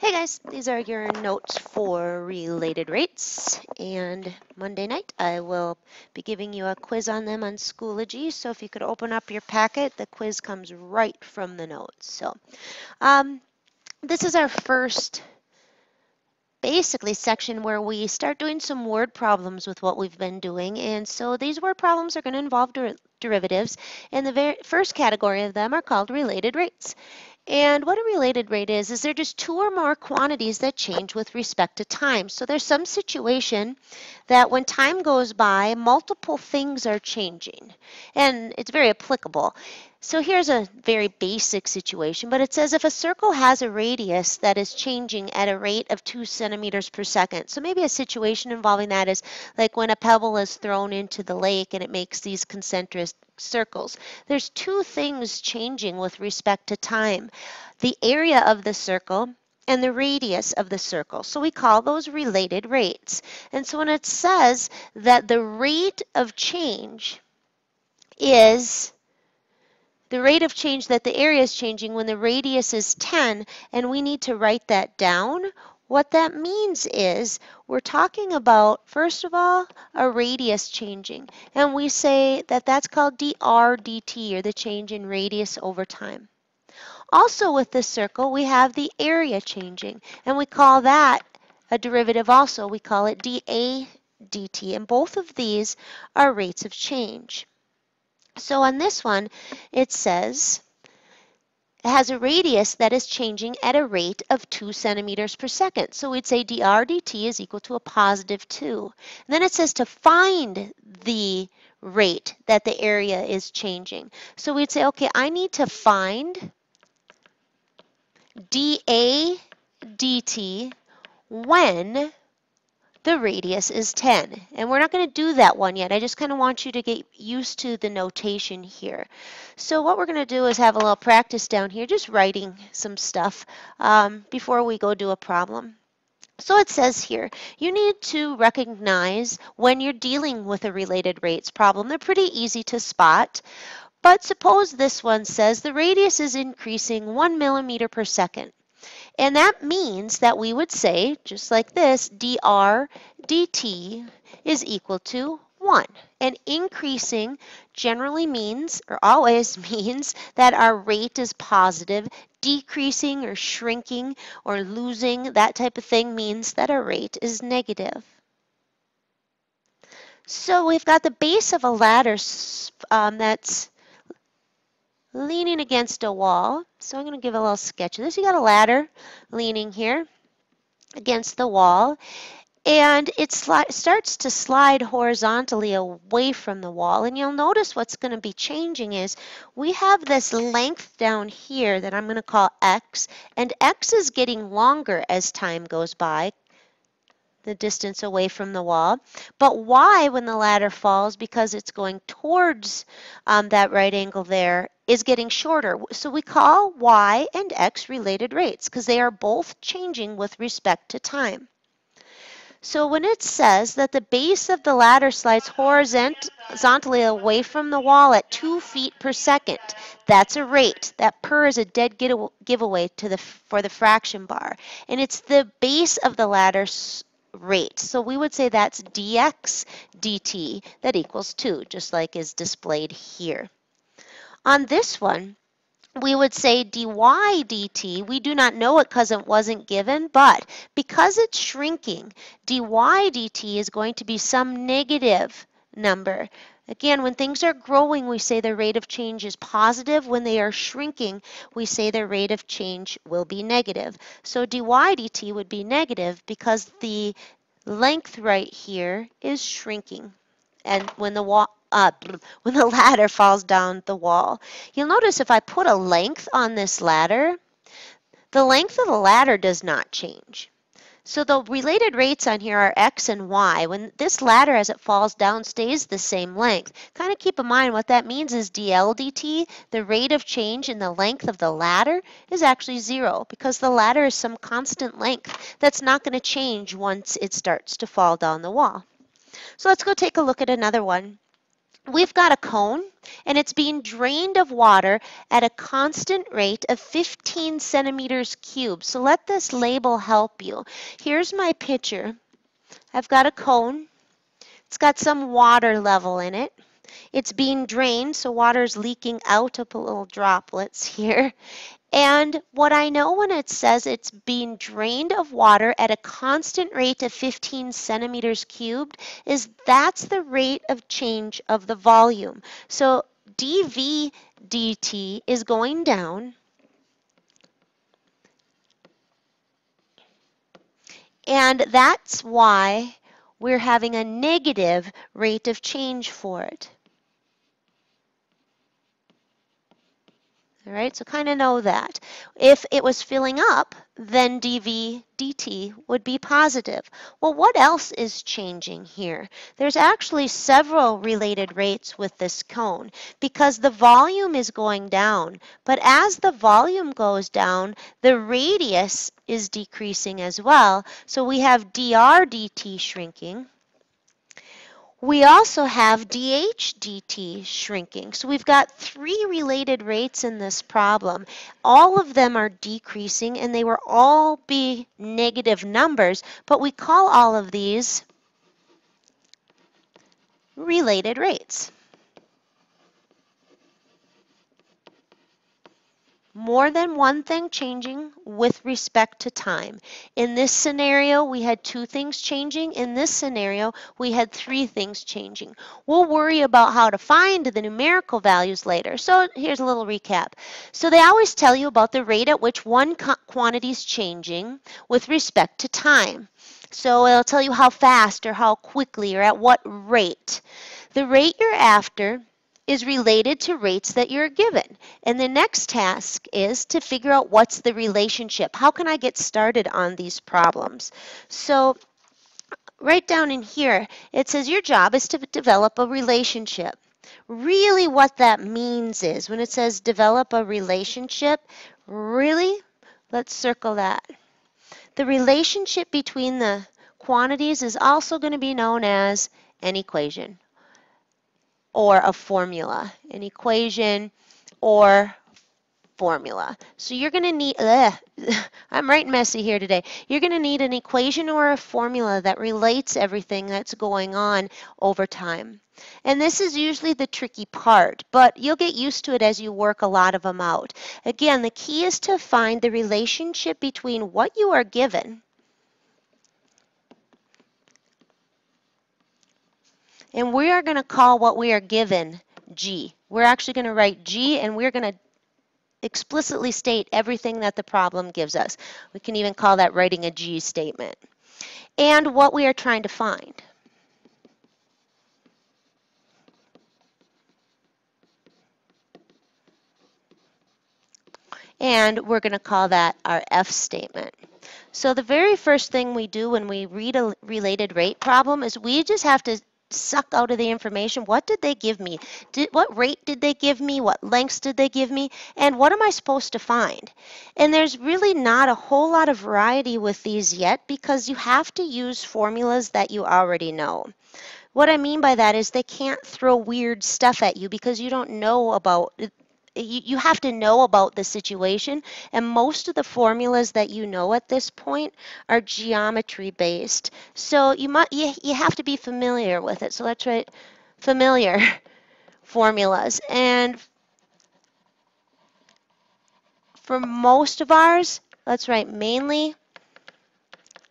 Hey guys, these are your notes for related rates, and Monday night I will be giving you a quiz on them on Schoology. So if you could open up your packet, the quiz comes right from the notes. So this is our first basically section where we start doing some word problems with what we've been doing, and so these word problems are going to involve derivatives, and the very first category of them are called related rates. And what a related rate is they're just two or more quantities that change with respect to time. So there's some situation that when time goes by, multiple things are changing, and it's very applicable. So here's a very basic situation, but it says if a circle has a radius that is changing at a rate of 2 centimeters per second. So maybe a situation involving that is like when a pebble is thrown into the lake and it makes these concentric circles. There's two things changing with respect to time: the area of the circle and the radius of the circle. So we call those related rates. And so when it says that the rate of change is the rate of change that the area is changing when the radius is 10, and we need to write that down, what that means is we're talking about, first of all, a radius changing. And we say that that's called dr dt, or the change in radius over time. Also with this circle, we have the area changing, and we call that a derivative also. We call it dA dt, and both of these are rates of change. So on this one, it says it has a radius that is changing at a rate of 2 centimeters per second. So we'd say dr dt is equal to a positive 2. And then it says to find the rate that the area is changing. So we'd say, okay, I need to find dA dt when the radius is 10. And we're not going to do that one yet. I just kind of want you to get used to the notation here. So what we're going to do is have a little practice down here, just writing some stuff before we go do a problem. So it says here, you need to recognize when you're dealing with a related rates problem. They're pretty easy to spot. But suppose this one says the radius is increasing 1 millimeter per second. And that means that we would say, just like this, dr dt is equal to 1. And increasing generally means, or always means, that our rate is positive. Decreasing or shrinking or losing, that type of thing, means that our rate is negative. So we've got the base of a ladder that's leaning against a wall. So I'm going to give a little sketch of this. You got a ladder leaning here against the wall, and it starts to slide horizontally away from the wall. And you'll notice what's going to be changing is we have this length down here that I'm going to call x, and x is getting longer as time goes by, the distance away from the wall. But y, when the ladder falls, because it's going towards that right angle there, is getting shorter. So we call y and x related rates because they are both changing with respect to time. So when it says that the base of the ladder slides horizontally away from the wall at 2 feet per second, that's a rate. That per is a dead giveaway for the fraction bar. And it's the base of the ladder rate. So we would say that's dx dt that equals 2, just like is displayed here. On this one, we would say dy dt, we do not know it because it wasn't given, but because it's shrinking, dy dt is going to be some negative number. Again, when things are growing, we say the rate of change is positive. When they are shrinking, we say the rate of change will be negative. So dy dt would be negative because the length right here is shrinking. And when the ladder falls down the wall, you'll notice if I put a length on this ladder, the length of the ladder does not change. So the related rates on here are x and y. When this ladder, as it falls down, stays the same length. Kind of keep in mind what that means is dl dt, the rate of change in the length of the ladder, is actually 0 because the ladder is some constant length that's not going to change once it starts to fall down the wall. So let's go take a look at another one. we've got a cone, and it's being drained of water at a constant rate of 15 centimeters cubed. So let this label help you. Here's my picture. I've got a cone. It's got some water level in it. It's being drained, so water is leaking out of little droplets here. And what I know when it says it's being drained of water at a constant rate of 15 centimeters cubed is that's the rate of change of the volume. So dV dt is going down, and that's why we're having a negative rate of change for it. All right, so kind of know that. If it was filling up, then dV dt would be positive. Well, what else is changing here? There's actually several related rates with this cone because the volume is going down. But as the volume goes down, the radius is decreasing as well. So we have dr dt shrinking. We also have dH dt shrinking. So we've got three related rates in this problem. All of them are decreasing, and they will all be negative numbers, but we call all of these related rates. More than one thing changing with respect to time. In this scenario, we had two things changing. In this scenario, we had three things changing. We'll worry about how to find the numerical values later. So here's a little recap. So they always tell you about the rate at which one quantity is changing with respect to time. So it'll tell you how fast or how quickly or at what rate. The rate you're after is related to rates that you're given. And the next task is to figure out what's the relationship. How can I get started on these problems? So right down in here, it says your job is to develop a relationship. Really what that means is when it says develop a relationship, really, let's circle that. The relationship between the quantities is also going to be known as an equation or a formula, an equation or formula. So you're going to need, I'm writing messy here today. You're going to need an equation or a formula that relates everything that's going on over time. And this is usually the tricky part, but you'll get used to it as you work a lot of them out. Again, the key is to find the relationship between what you are given and we are going to call what we are given G. We're actually going to write G, and we're going to explicitly state everything that the problem gives us. We can even call that writing a G statement. And what we are trying to find. And we're going to call that our F statement. So the very first thing we do when we read a related rate problem is we just have to suck out of the information. What did they give me? What rate did they give me? What lengths did they give me? And what am I supposed to find? And there's really not a whole lot of variety with these yet because you have to use formulas that you already know. What I mean by that is they can't throw weird stuff at you because you don't know about it. You have to know about the situation, and most of the formulas that you know at this point are geometry based. So you have to be familiar with it. So let's write familiar formulas. And for most of ours, let's write mainly,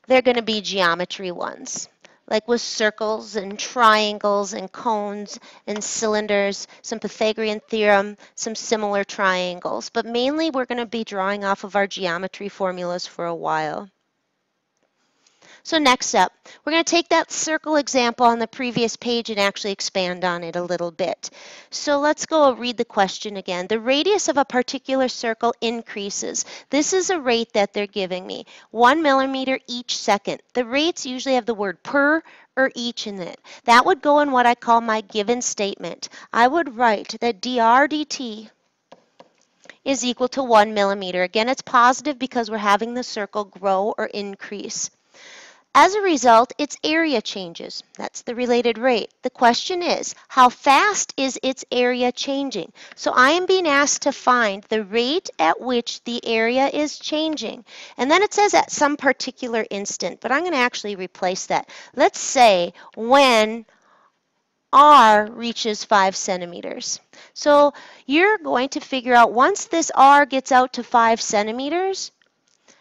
they're going to be geometry ones, like with circles and triangles and cones and cylinders, some Pythagorean theorem, some similar triangles. But mainly we're going to be drawing off of our geometry formulas for a while. So next up, we're going to take that circle example on the previous page and actually expand on it a little bit. So let's go read the question again. The radius of a particular circle increases. This is a rate that they're giving me, 1 millimeter each second. The rates usually have the word per or each in it. That would go in what I call my given statement. I would write that dr dt is equal to 1 millimeter. Again, it's positive because we're having the circle grow or increase. As a result, its area changes. That's the related rate. The question is, how fast is its area changing? So I am being asked to find the rate at which the area is changing. And then it says at some particular instant, but I'm going to actually replace that. Let's say when R reaches 5 centimeters. So you're going to figure out once this R gets out to 5 centimeters,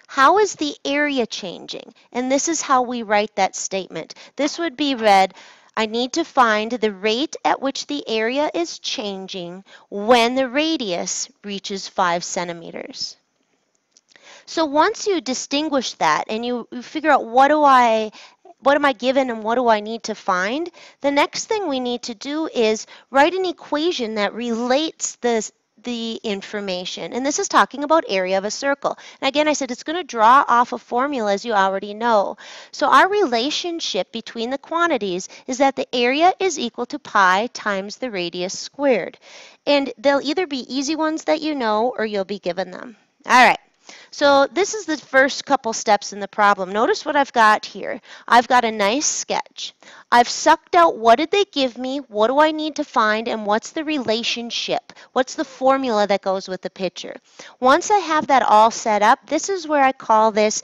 how is the area changing? And this is how we write that statement. This would be read, I need to find the rate at which the area is changing when the radius reaches 5 centimeters. So once you distinguish that and you figure out what am I given and what do I need to find, the next thing we need to do is write an equation that relates the information. And this is talking about area of a circle. And again, I said it's going to draw off a formula as you already know. So our relationship between the quantities is that the area is equal to pi times the radius squared. And they'll either be easy ones that you know or you'll be given them. All right. So this is the first couple steps in the problem. Notice what I've got here. I've got a nice sketch. I've sucked out what did they give me, what do I need to find, and what's the relationship? What's the formula that goes with the picture? Once I have that all set up, this is where I call this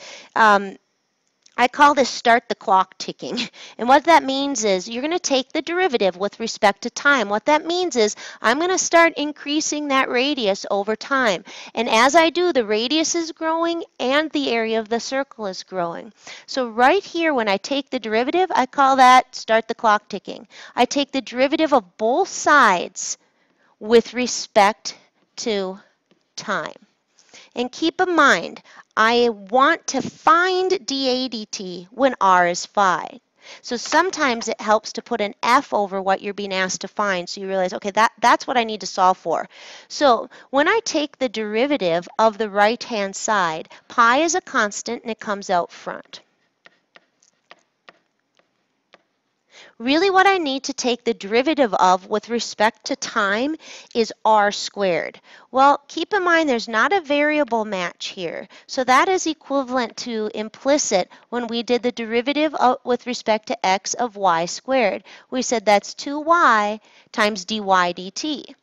start the clock ticking. And what that means is you're going to take the derivative with respect to time. What that means is I'm going to start increasing that radius over time. And as I do, the radius is growing and the area of the circle is growing. So right here, when I take the derivative, I call that start the clock ticking. I take the derivative of both sides with respect to time. And keep in mind, I want to find dA dt when r is 5. So sometimes it helps to put an f over what you're being asked to find so you realize, okay, that's what I need to solve for. So when I take the derivative of the right-hand side, pi is a constant and it comes out front. Really what I need to take the derivative of with respect to time is r squared. Well, keep in mind there's not a variable match here. So that is equivalent to implicit when we did the derivative with respect to x of y squared. We said that's 2y times dy dt.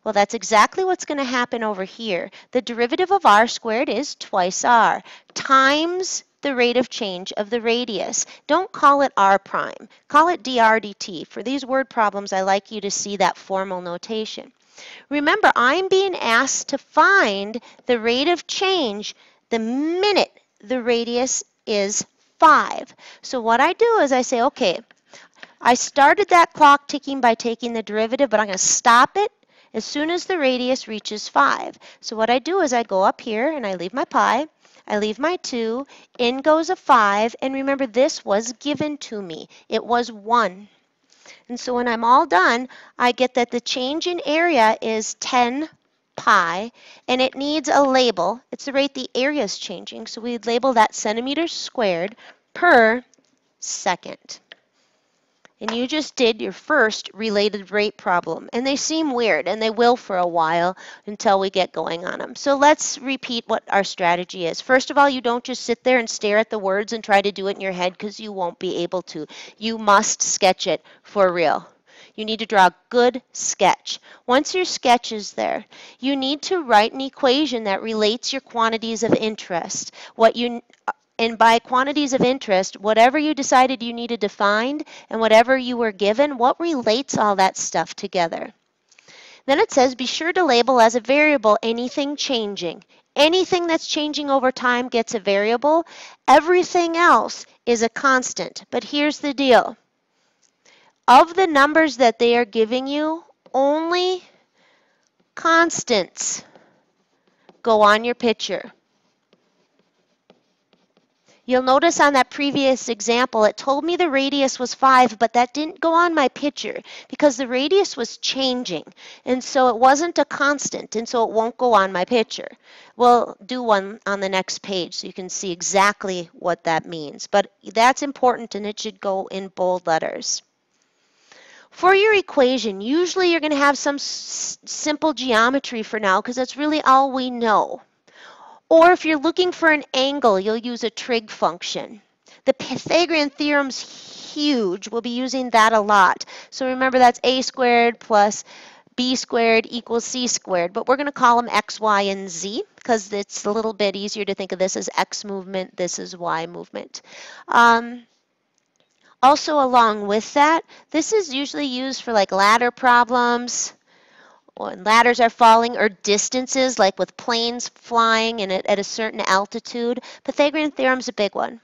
Well, that's exactly what's going to happen over here. The derivative of r squared is twice r times the rate of change of the radius. Don't call it r prime. Call it dr dt. For these word problems, I like you to see that formal notation. Remember, I'm being asked to find the rate of change the minute the radius is 5. So what I do is I say, okay, I started that clock ticking by taking the derivative, but I'm going to stop it as soon as the radius reaches 5. So what I do is I go up here and I leave my pi. I leave my 2, in goes a 5, and remember this was given to me. It was 1. And so when I'm all done, I get that the change in area is 10 pi, and it needs a label. It's the rate the area is changing, so we label that centimeters squared per second. And you just did your first related rate problem. And they seem weird, and they will for a while until we get going on them. So let's repeat what our strategy is. First of all, you don't just sit there and stare at the words and try to do it in your head because you won't be able to. You must sketch it for real. You need to draw a good sketch. Once your sketch is there, you need to write an equation that relates your quantities of interest. And by quantities of interest, whatever you decided you needed to find and whatever you were given, what relates all that stuff together? Then it says, be sure to label as a variable anything changing. Anything that's changing over time gets a variable. Everything else is a constant. But here's the deal. Of the numbers that they are giving you, only constants go on your picture. You'll notice on that previous example, it told me the radius was 5, but that didn't go on my picture because the radius was changing. And so it wasn't a constant, and so it won't go on my picture. We'll do one on the next page so you can see exactly what that means. But that's important, and it should go in bold letters. For your equation, usually you're going to have some simple geometry for now because that's really all we know. Or if you're looking for an angle, you'll use a trig function. The Pythagorean theorem's huge. We'll be using that a lot. So remember that's a squared plus b squared equals c squared, but we're going to call them x, y, and z because it's a little bit easier to think of this as x movement, this is y movement. Also along with that, this is usually used for like ladder problems, when ladders are falling, or distances like with planes flying and at a certain altitude. Pythagorean theorem's a big one.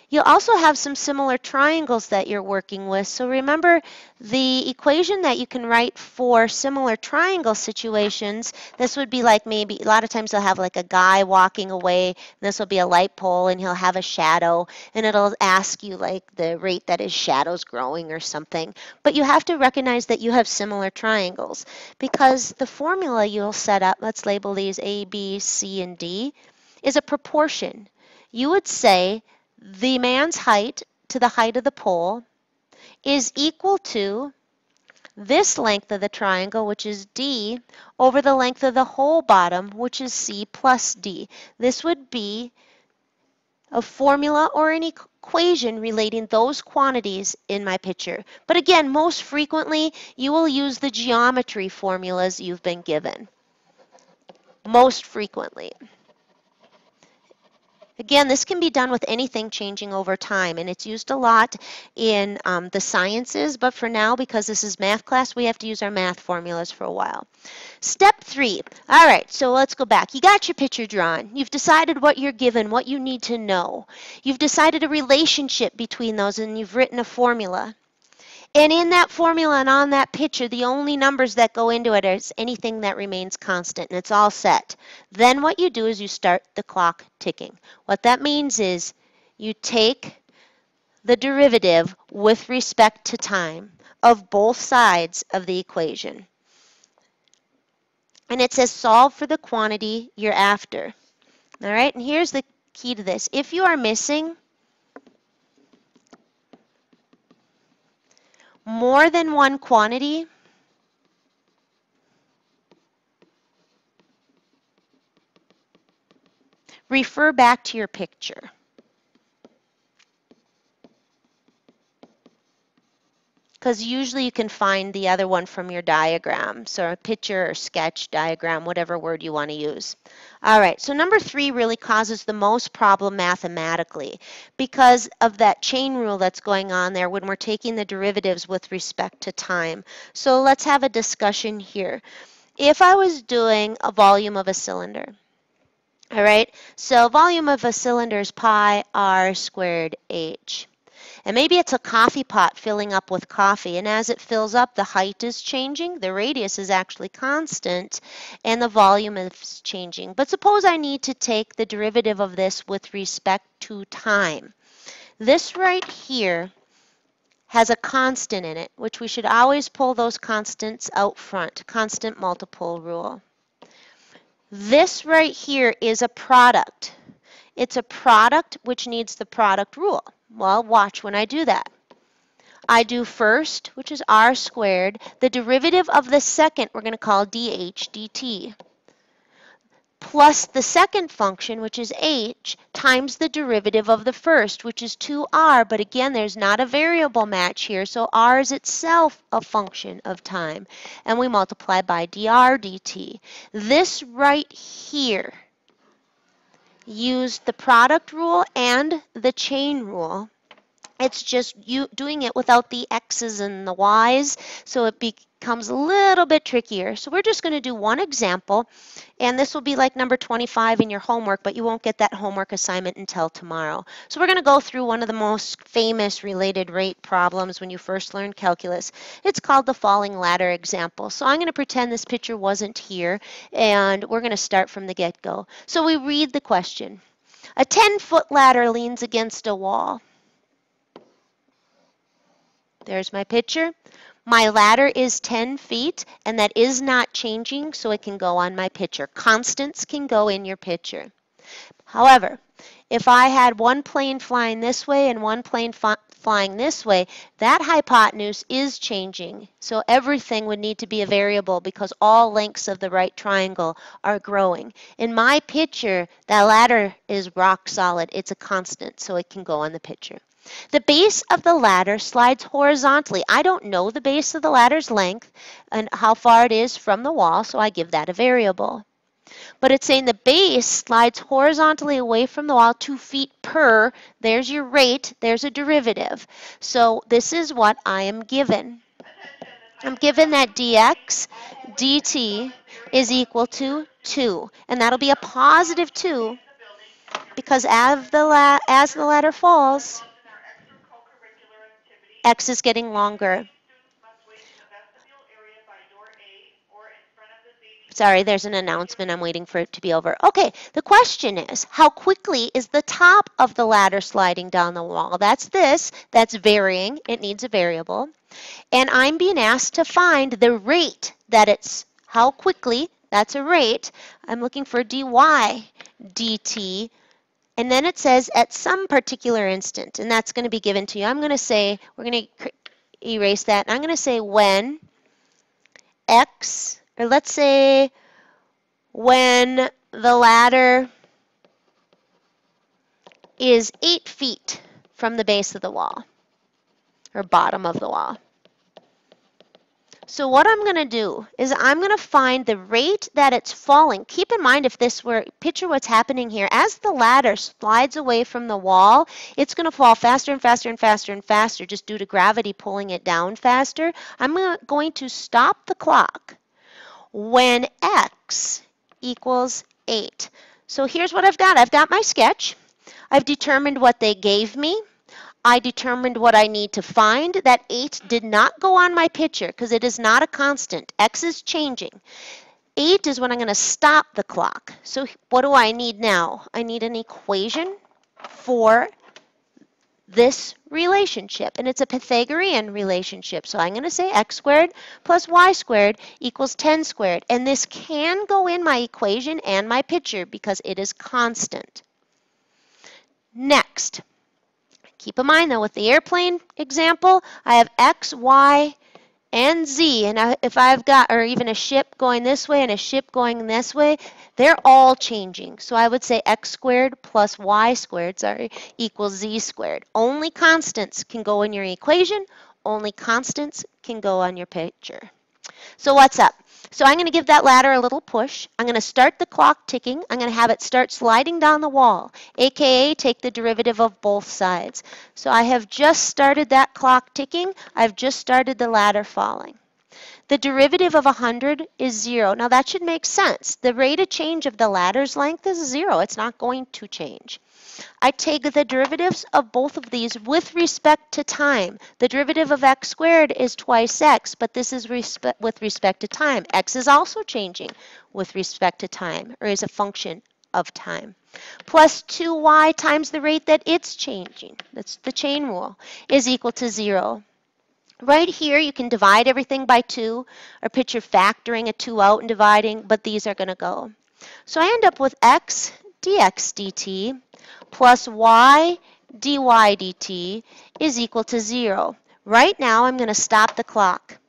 You'll also have some similar triangles that you're working with. So remember the equation that you can write for similar triangle situations. This would be like maybe, a lot of times they'll have like a guy walking away, and this will be a light pole, and he'll have a shadow, and it'll ask you like the rate that his shadow's growing or something. But you have to recognize that you have similar triangles because the formula you'll set up, let's label these A, B, C, and D, is a proportion. You would say the man's height to the height of the pole is equal to this length of the triangle, which is D, over the length of the whole bottom, which is C plus D. This would be a formula or an equation relating those quantities in my picture. But again, most frequently, you will use the geometry formulas you've been given. Most frequently. Again, this can be done with anything changing over time, and it's used a lot in the sciences, but for now, because this is math class, we have to use our math formulas for a while. Step 3. All right, so let's go back. You got your picture drawn. You've decided what you're given, what you need to know. You've decided a relationship between those, and you've written a formula. And in that formula and on that picture, the only numbers that go into it is anything that remains constant, and it's all set. Then what you do is you start the clock ticking. What that means is you take the derivative with respect to time of both sides of the equation. And it says solve for the quantity you're after. All right, and here's the key to this. If you are missing more than one quantity, refer back to your picture. Because usually you can find the other one from your diagram. So a picture or sketch, diagram, whatever word you want to use. All right, so number 3 really causes the most problem mathematically because of that chain rule that's going on there when we're taking the derivatives with respect to time. So let's have a discussion here. If I was doing a volume of a cylinder, all right, so volume of a cylinder is pi r squared h. And maybe it's a coffee pot filling up with coffee, and as it fills up, the height is changing, the radius is actually constant, and the volume is changing. But suppose I need to take the derivative of this with respect to time. This right here has a constant in it, which we should always pull those constants out front, constant multiple rule. This right here is a product. It's a product which needs the product rule. Well, watch when I do that. I do first, which is r squared, the derivative of the second we're going to call dh dt, plus the second function, which is h, times the derivative of the first, which is 2r, but again, there's not a variable match here, so r is itself a function of time, and we multiply by dr dt. This right here used the product rule and the chain rule. It's just you doing it without the x's and the y's, so it becomes a little bit trickier. So we're just going to do one example, and this will be like number 25 in your homework, but you won't get that homework assignment until tomorrow. So we're going to go through one of the most famous related rate problems when you first learn calculus. It's called the falling ladder example. So I'm going to pretend this picture wasn't here, and we're going to start from the get-go. So we read the question. A 10-foot ladder leans against a wall. There's my picture. My ladder is 10 feet, and that is not changing, so it can go on my picture. Constants can go in your picture. However, if I had one plane flying this way and one plane flying this way, that hypotenuse is changing. So everything would need to be a variable because all lengths of the right triangle are growing. In my picture, that ladder is rock solid. It's a constant, so it can go on the picture. The base of the ladder slides horizontally. I don't know the base of the ladder's length and how far it is from the wall, so I give that a variable. But it's saying the base slides horizontally away from the wall 2 feet per. There's your rate. There's a derivative. So this is what I am given. I'm given that dx dt is equal to 2. And that'll be a positive 2 because as the ladder falls, x is getting longer. Sorry, there's an announcement. I'm waiting for it to be over. Okay, the question is, how quickly is the top of the ladder sliding down the wall? That's this. That's varying. It needs a variable. And I'm being asked to find the rate that it's, how quickly, that's a rate. I'm looking for dy dt. And then it says at some particular instant, and that's going to be given to you. I'm going to say, we're going to erase that. And I'm going to say when x, or let's say when the ladder is 8 feet from the base of the wall, or bottom of the wall. So what I'm going to do is I'm going to find the rate that it's falling. Keep in mind, if this were, picture what's happening here. As the ladder slides away from the wall, it's going to fall faster and faster and faster and faster just due to gravity pulling it down faster. I'm going to stop the clock when x equals 8. So here's what I've got. I've got my sketch. I've determined what they gave me. I determined what I need to find. That 8 did not go on my picture because it is not a constant. X is changing. 8 is when I'm going to stop the clock. So what do I need now? I need an equation for this relationship, and it's a Pythagorean relationship. So I'm going to say x squared plus y squared equals 10 squared. And this can go in my equation and my picture because it is constant. Next. Keep in mind, though, with the airplane example, I have x, y, and z. And if I've got, or even a ship going this way and a ship going this way, they're all changing. So I would say x squared plus y squared, equals z squared. Only constants can go in your equation. Only constants can go on your picture. So what's up? So I'm going to give that ladder a little push. I'm going to start the clock ticking. I'm going to have it start sliding down the wall, aka take the derivative of both sides. So I have just started that clock ticking. I've just started the ladder falling. The derivative of 100 is 0. Now that should make sense. The rate of change of the ladder's length is 0. It's not going to change. I take the derivatives of both of these with respect to time. The derivative of x squared is twice x, but this is with respect to time. X is also changing with respect to time, or is a function of time. Plus 2y times the rate that it's changing, that's the chain rule, is equal to 0. Right here, you can divide everything by 2, or picture factoring a 2 out and dividing, but these are going to go. So I end up with x dx dt plus y dy dt is equal to 0. Right now, I'm going to stop the clock.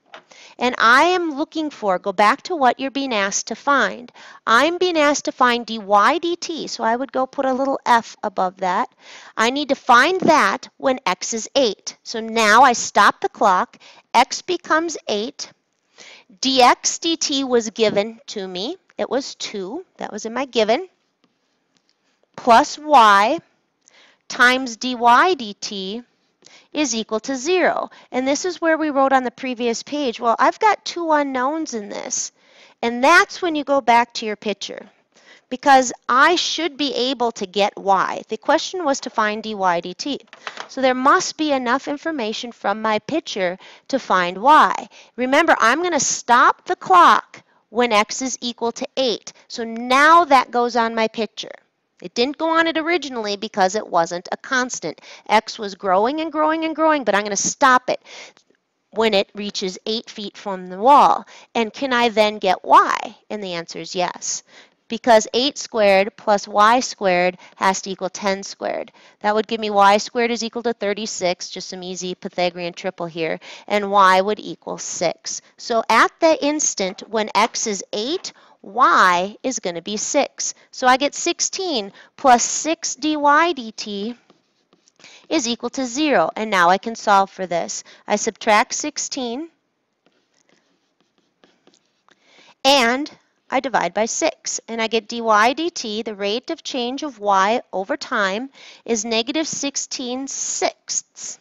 And I am looking for, go back to what you're being asked to find. I'm being asked to find dy dt, so I would go put a little f above that. I need to find that when x is 8. So now I stop the clock, x becomes 8. Dx dt was given to me. It was 2. That was in my given. Plus y times dy dt is equal to 0. And this is where we wrote on the previous page, well, I've got 2 unknowns in this. And that's when you go back to your picture. Because I should be able to get y. The question was to find dy dt. So there must be enough information from my picture to find y. Remember, I'm going to stop the clock when x is equal to 8. So now that goes on my picture. It didn't go on it originally because it wasn't a constant. X was growing and growing and growing, but I'm going to stop it when it reaches 8 feet from the wall. And can I then get y? And the answer is yes. because 8 squared plus y squared has to equal 10 squared. That would give me y squared is equal to 36, just some easy Pythagorean triple here, and y would equal 6. So at the instant when x is 8, y is going to be 6. So I get 16 plus 6 dy dt is equal to 0. And now I can solve for this. I subtract 16 and I divide by 6. And I get dy dt, the rate of change of y over time, is negative 16/6.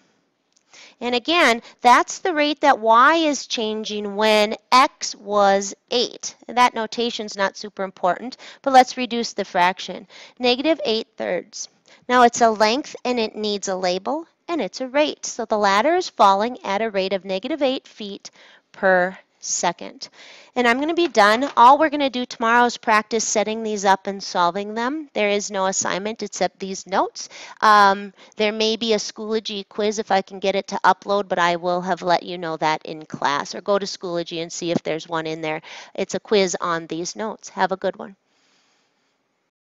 And again, that's the rate that y is changing when x was 8. And that notation's not super important, but let's reduce the fraction. Negative 8/3. Now it's a length and it needs a label and it's a rate. So the ladder is falling at a rate of negative 8 feet per second. And I'm going to be done. All we're going to do tomorrow is practice setting these up and solving them. There is no assignment except these notes. There may be a Schoology quiz if I can get it to upload, but I will have let you know that in class. Or go to Schoology and see if there's one in there. It's a quiz on these notes. Have a good one.